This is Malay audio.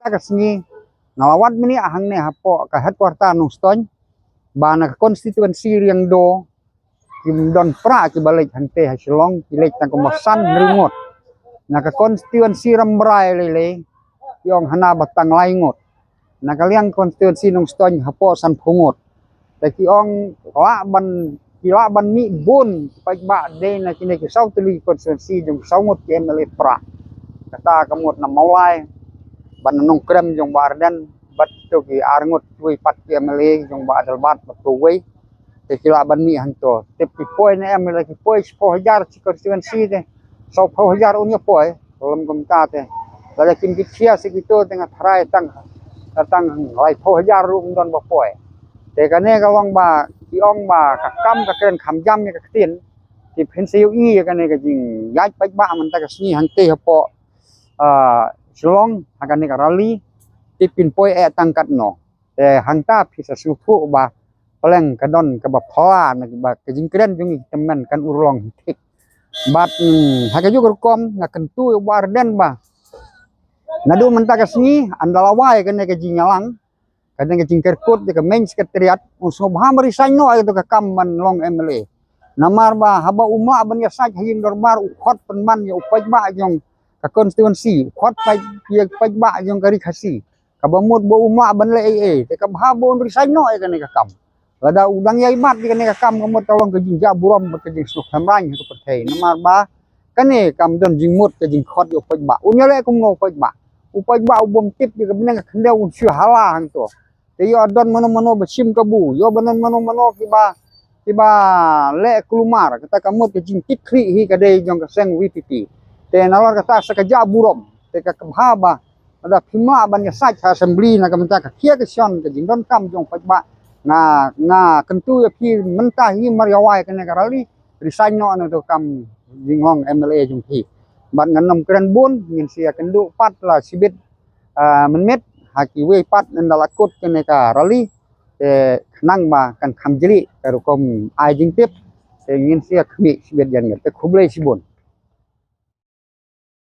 Kasni ngalawat mini ahang ne hapo ka headquarter nung ston bana konstituensi yang do kim don pra ki balik hante hasilong pilek tang komasan ringot na ka konstituensi rambrai lele yong hana batang laingot na kaliang konstituensi nung ston hapo san pungot taki ong kila ban mi bun pai ba de na kini ki sau tuli konstituensi jong saungot ki emele pra kata kamut na mawai ban nong krem jong bardan bat to ki arngot wi pat ki emele jong ba dal bat to wi te kila ban mi hanto te pi poi ne emele ki poi 10,000 ci konstituensi de 10,000 unya poi dalam komita te lada kim ki kia sekito tengah tharai tang lai 10,000 ru don ba poi te kane ka wang ba ki ong ba ka kam ka ken kham jam ni ka tin ki pensiu i ka ne ka jing yai pai ba man ta ka sni hante hapo Silong akan nika rally tipin poi tangkat no te hangta bisa sufu ba peleng kadon ke ba phala na ba kejingkren jungi temen kan urlong tik bat haga juga kom ngaken tu warden ba nadu menta kasni andalawai kan ke jingalang kadang ke jingkerkut ke main sekretariat usung bah merisain no itu ke kamban long emele namar ba haba umma ban ya saj hin dorbar ukhot penman ya upai ba jong ka konstituensi khot pai ba jong kari khasi ka bamut bo umma ban le te ka bhabon resign no ka ne ka kam lada udang yai mat ka ne ka kam kamut tolong ke jing ja burom ke jing suk hamrang ko perthei namar ba ka ne kam don jing mut ke jing khot yo pai ba unya le kum ngo pai ba upai ba ubom tip ke benang ka khendeu syu hala hang to te yo don mono besim ka bu yo banan mono ki ba le kulumar kata kamut ke jing tikri hi ka de jong ka seng VPP te nalar kata sakaja burom te ka kabhaba ada phima ban ya saj assembly na kamta ka kia ke sion ke jingdon kam jong pai ba nga kentu ya phi menta hi maryawai ka ne karali resign no na to kam jinglong MLA jong phi ban nganom kren bun ngin sia kendu pat la sibit menmet haki we pat ndalakut ke ne ka rali te nang ba kan khamjili ka rukom ai jing tip te ngin sia khmi sibit jan te khuble sibun